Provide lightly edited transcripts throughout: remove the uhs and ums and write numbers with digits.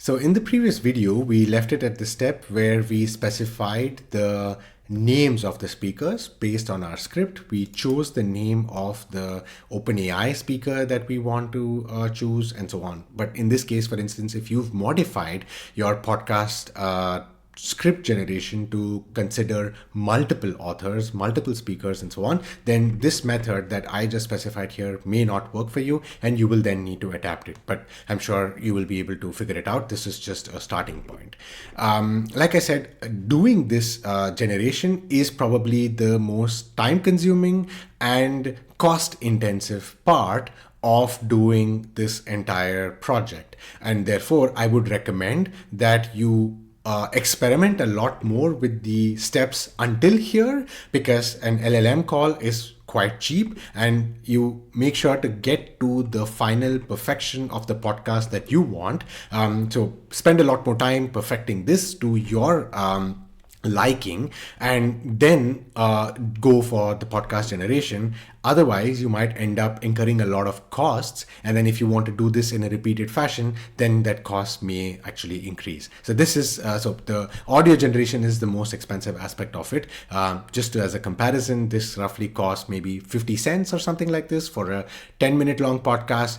So in the previous video, we left it at the step where we specified the names of the speakers based on our script. We chose the name of the OpenAI speaker that we want to choose and so on. But in this case, for instance, if you've modified your podcast script generation to consider multiple authors, multiple speakers, and so on, then this method that I just specified here may not work for you, and you will then need to adapt it. But I'm sure you will be able to figure it out. This is just a starting point. Like I said, doing this generation is probably the most time-consuming and cost-intensive part of doing this entire project. And therefore, I would recommend that you experiment a lot more with the steps until here, because an LLM call is quite cheap, and you make sure to get to the final perfection of the podcast that you want. So spend a lot more time perfecting this to your liking, and then go for the podcast generation. Otherwise, you might end up incurring a lot of costs. And then if you want to do this in a repeated fashion, then that cost may actually increase. So this is, so the audio generation is the most expensive aspect of it. Just as a comparison, this roughly costs maybe 50 cents or something like this for a 10-minute long podcast.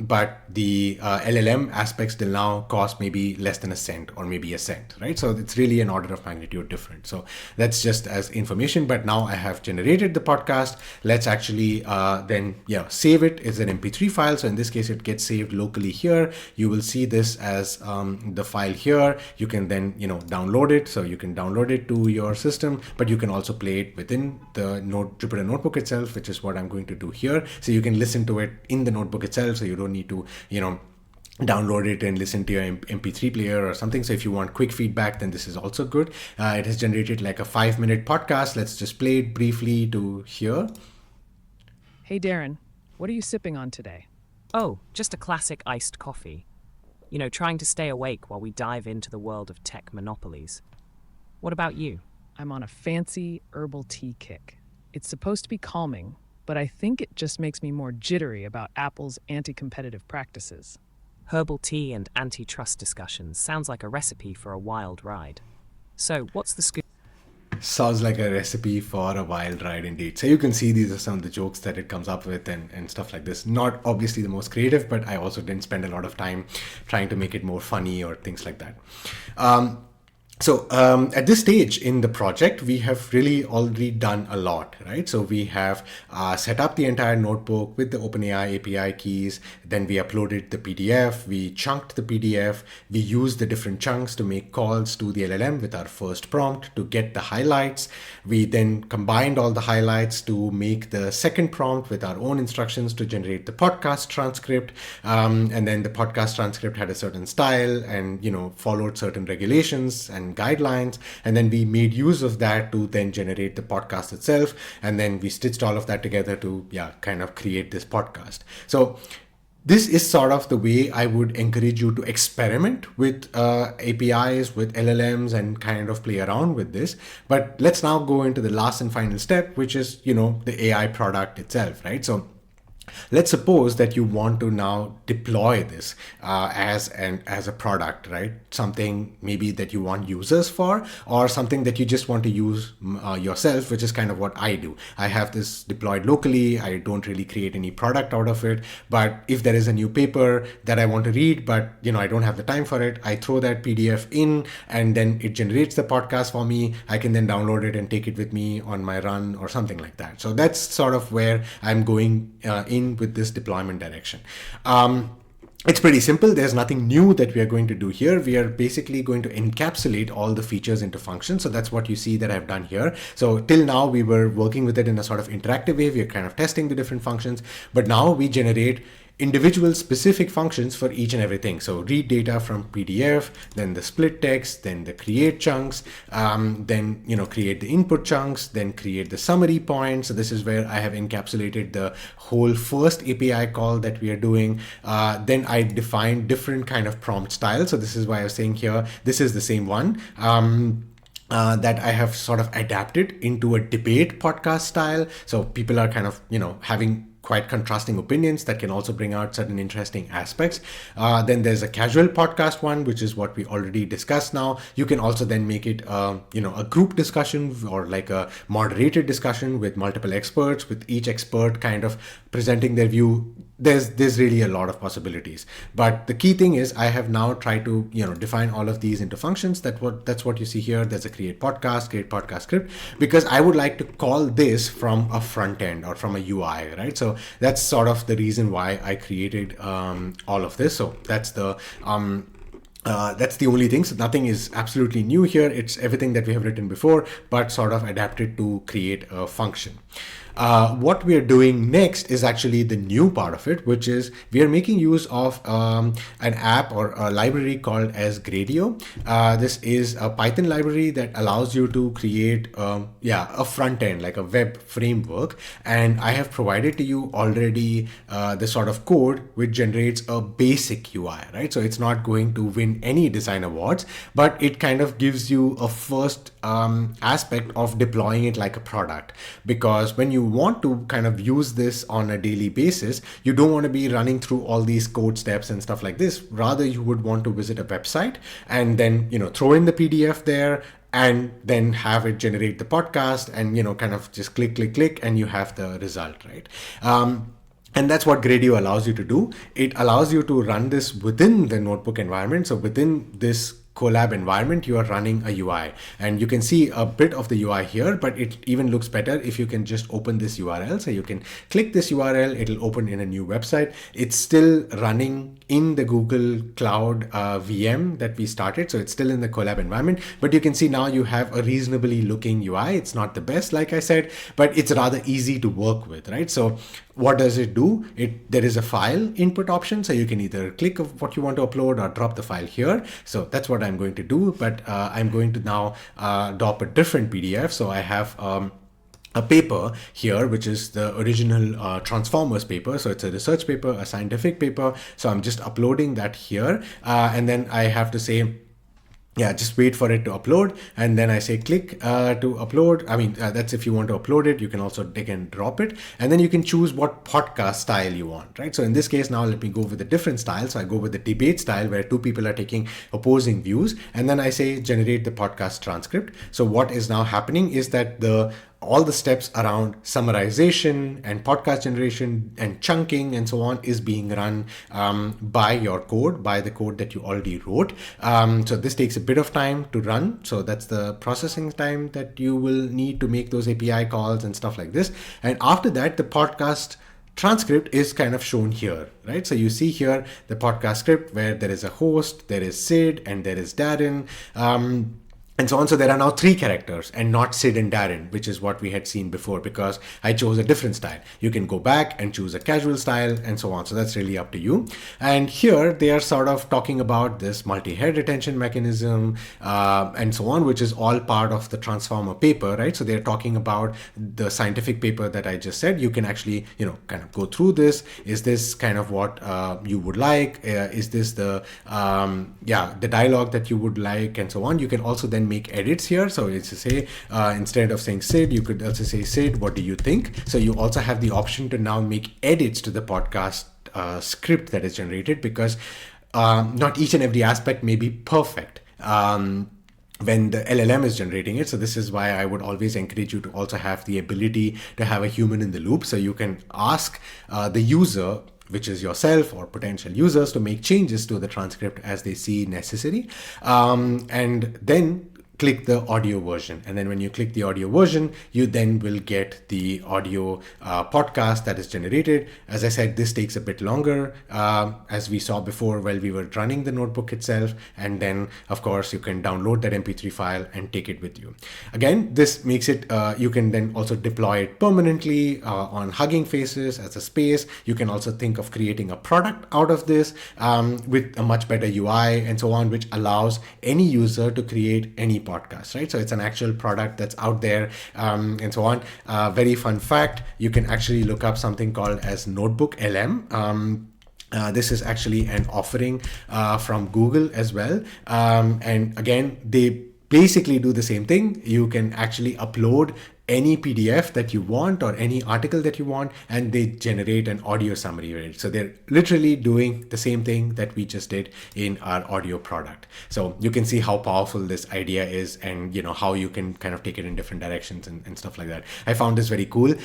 But the LLM aspects till now cost maybe less than a cent or maybe a cent, right? So it's really an order of magnitude different. So that's just as information. But now I have generated the podcast. Let's actually then save it as an MP3 file. So in this case, it gets saved locally here. You will see this as the file here. You can then download it. So you can download it to your system, but you can also play it within the Jupyter notebook itself, which is what I'm going to do here. So you can listen to it in the notebook itself. So you don't need to download it and listen to your MP3 player or something. So if you want quick feedback, then this is also good. It has generated like a 5-minute podcast. Let's just play it briefly to hear. Hey Darren, what are you sipping on today? Oh, just a classic iced coffee. Trying to stay awake while we dive into the world of tech monopolies. What about you? I'm on a fancy herbal tea kick. It's supposed to be calming, but I think it just makes me more jittery about Apple's anti-competitive practices. Herbal tea and antitrust discussions sounds like a recipe for a wild ride. So, what's the scoop? Sounds like a recipe for a wild ride indeed. So you can see these are some of the jokes that it comes up with and stuff like this. Not obviously the most creative, but I also didn't spend a lot of time trying to make it more funny or things like that. So at this stage in the project, we have really already done a lot, right? So we have set up the entire notebook with the OpenAI API keys. Then we uploaded the PDF. We chunked the PDF. We used the different chunks to make calls to the LLM with our first prompt to get the highlights. We then combined all the highlights to make the second prompt with our own instructions to generate the podcast transcript. And then the podcast transcript had a certain style and, followed certain regulations and guidelines, and then we made use of that to then generate the podcast itself, and then we stitched all of that together to kind of create this podcast. So this is sort of the way I would encourage you to experiment with APIs, with LLMs, and kind of play around with this. But let's now go into the last and final step, which is the AI product itself, right? So let's suppose that you want to now deploy this as a product, right? Something maybe that you want users for, or something that you just want to use yourself, which is kind of what I do. I have this deployed locally. I don't really create any product out of it. But if there is a new paper that I want to read, but I don't have the time for it, I throw that PDF in, and then it generates the podcast for me. I can then download it and take it with me on my run or something like that. So that's sort of where I'm going in with this deployment direction. It's pretty simple. There's nothing new that we are going to do here. We are basically going to encapsulate all the features into functions. So that's what you see that I've done here. So till now we were working with it in a sort of interactive way. We are kind of testing the different functions, but now we generate individual specific functions for each and everything. So read data from PDF, then the split text, then the create chunks, then create the input chunks, then create the summary points. So this is where I have encapsulated the whole first API call that we are doing. Then I defined different kind of prompt styles. So this is why I was saying here, this is the same one. That I have sort of adapted into a debate podcast style. So people are kind of, having quite contrasting opinions that can also bring out certain interesting aspects. Then there's a casual podcast one, which is what we already discussed now. You can also then make it, a group discussion or like a moderated discussion with multiple experts, with each expert kind of presenting their view. There's really a lot of possibilities, but the key thing is I have now tried to define all of these into functions. That's what you see here. There's a create podcast script, because I would like to call this from a front end or from a UI, right? So that's sort of the reason why I created all of this. So that's the only thing. So nothing is absolutely new here. It's everything that we have written before, but sort of adapted to create a function. What we are doing next is actually the new part of it, which is we are making use of an app or a library called as Gradio. This is a Python library that allows you to create a front end, like a web framework. And I have provided to you already the sort of code which generates a basic UI, right? So it's not going to win any design awards, but it kind of gives you a first aspect of deploying it like a product. Because when you want to kind of use this on a daily basis, you don't want to be running through all these code steps and stuff like this. Rather, you would want to visit a website and then throw in the PDF there, and then have it generate the podcast, and kind of just click, and you have the result, right? And that's what Gradio allows you to do. It allows you to run this within the notebook environment. So within this Colab environment, you are running a UI, and you can see a bit of the UI here, but it even looks better if you can just open this URL. So you can click this URL, it'll open in a new website. It's still running in the Google Cloud VM that we started. So it's still in the Colab environment, but you can see now you have a reasonably looking UI. It's not the best, like I said, but it's rather easy to work with, right? So what does it do? There is a file input option, so you can either click of what you want to upload or drop the file here. So that's what I'm going to do, but I'm going to now drop a different PDF. So I have a paper here, which is the original Transformers paper. So it's a research paper, a scientific paper. So I'm just uploading that here, and then I have to say, just wait for it to upload, and then I say click to upload. I mean, that's if you want to upload it. You can also take and drop it, and then you can choose what podcast style you want, right? So in this case, now let me go with a different style. So I go with the debate style, where two people are taking opposing views, and then I say generate the podcast transcript. So what is now happening is that all the steps around summarization and podcast generation and chunking and so on is being run by the code that you already wrote. So this takes a bit of time to run. So that's the processing time that you will need to make those API calls and stuff like this. And after that, the podcast transcript is kind of shown here, right? So you see here the podcast script where there is a host, there is Sid, and there is Darren. And so on. So there are now 3 characters and not Sid and Darren, which is what we had seen before, because I chose a different style. You can go back and choose a casual style and so on. So that's really up to you. And here they are sort of talking about this multi-head retention mechanism and so on, which is all part of the Transformer paper, right? So they're talking about the scientific paper that I just said. You can actually, kind of go through this. Is this kind of what you would like? Is this the dialogue that you would like, and so on? You can also then make edits here. So it's to say, instead of saying Sid, you could also say, Sid, what do you think? So you also have the option to now make edits to the podcast script that is generated, because not each and every aspect may be perfect when the LLM is generating it. So this is why I would always encourage you to also have the ability to have a human in the loop. So you can ask the user, which is yourself or potential users, to make changes to the transcript as they see necessary. And then click the audio version. And then when you click the audio version, you then will get the audio podcast that is generated. As I said, this takes a bit longer, as we saw before while we were running the notebook itself. And then, of course, you can download that MP3 file and take it with you. Again, this makes it, you can then also deploy it permanently on Hugging Faces as a space. You can also think of creating a product out of this with a much better UI and so on, which allows any user to create any podcast, right? So it's an actual product that's out there and so on. Very fun fact, you can actually look up something called as Notebook LM. This is actually an offering from Google as well. And again, they basically do the same thing. You can actually upload any PDF that you want or any article that you want, and they generate an audio summary of it. So they're literally doing the same thing that we just did in our audio product. So you can see how powerful this idea is, and how you can kind of take it in different directions and stuff like that. I found this very cool.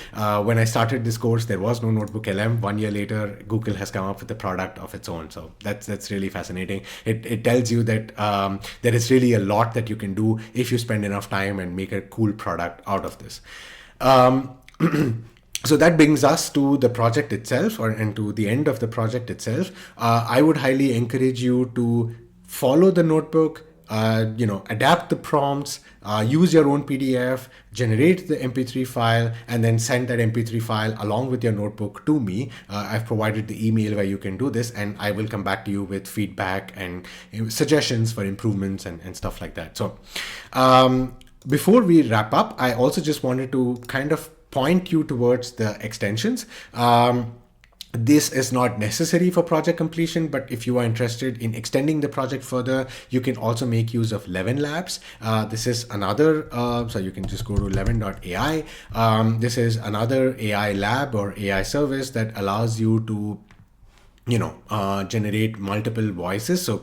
When I started this course, there was no Notebook LM. 1 year later, Google has come up with a product of its own. So that's really fascinating. It tells you that there is really a lot that you can do if you spend enough time and make a cool product out of this. So that brings us to the project itself, and to the end of the project itself. I would highly encourage you to follow the notebook, adapt the prompts, use your own PDF, generate the MP3 file, and then send that MP3 file along with your notebook to me. I've provided the email where you can do this, and I will come back to you with feedback and suggestions for improvements and stuff like that. So before we wrap up, I also just wanted to kind of point you towards the extensions. This is not necessary for project completion, but if you are interested in extending the project further, you can also make use of Levin Labs. This is another, so you can just go to levin.ai. This is another AI lab or AI service that allows you to generate multiple voices. So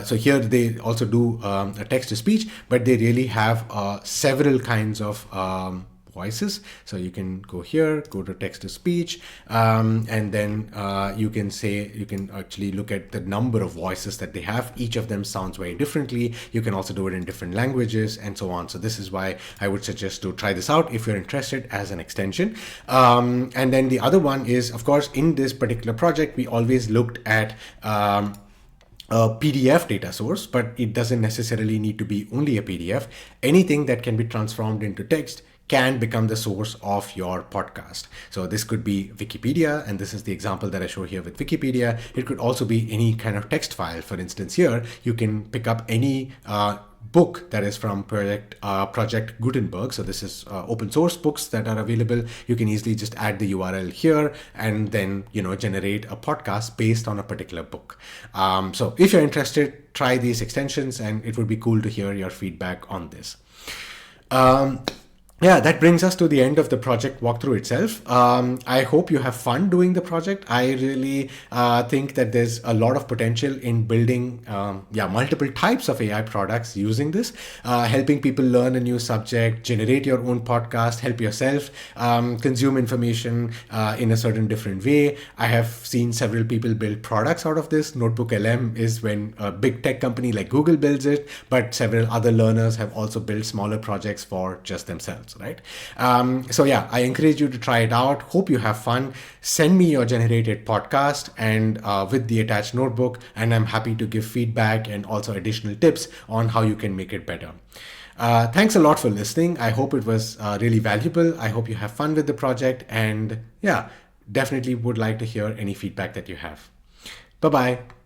so here they also do a text to speech, but they really have several kinds of voices. So you can go here, go to text to speech, and then you can actually look at the number of voices that they have. Each of them sounds very differently. You can also do it in different languages and so on. So this is why I would suggest to try this out if you're interested as an extension. And then the other one is, of course, in this particular project, we always looked at a PDF data source, but it doesn't necessarily need to be only a PDF. Anything that can be transformed into text can become the source of your podcast. So this could be Wikipedia, and this is the example that I show here with Wikipedia. It could also be any kind of text file. For instance, here you can pick up any book that is from Project Gutenberg. So this is open source books that are available. You can easily just add the URL here and then generate a podcast based on a particular book. So if you're interested, try these extensions, and it would be cool to hear your feedback on this. Yeah, that brings us to the end of the project walkthrough itself. I hope you have fun doing the project. I really think that there's a lot of potential in building multiple types of AI products using this, helping people learn a new subject, generate your own podcast, help yourself consume information in a certain different way. I have seen several people build products out of this. Notebook LM is when a big tech company like Google builds it, but several other learners have also built smaller projects for just themselves. Right? So yeah, I encourage you to try it out. Hope you have fun. Send me your generated podcast and with the attached notebook, and I'm happy to give feedback and also additional tips on how you can make it better. Thanks a lot for listening. I hope it was really valuable. I hope you have fun with the project, and yeah, definitely would like to hear any feedback that you have. Bye-bye.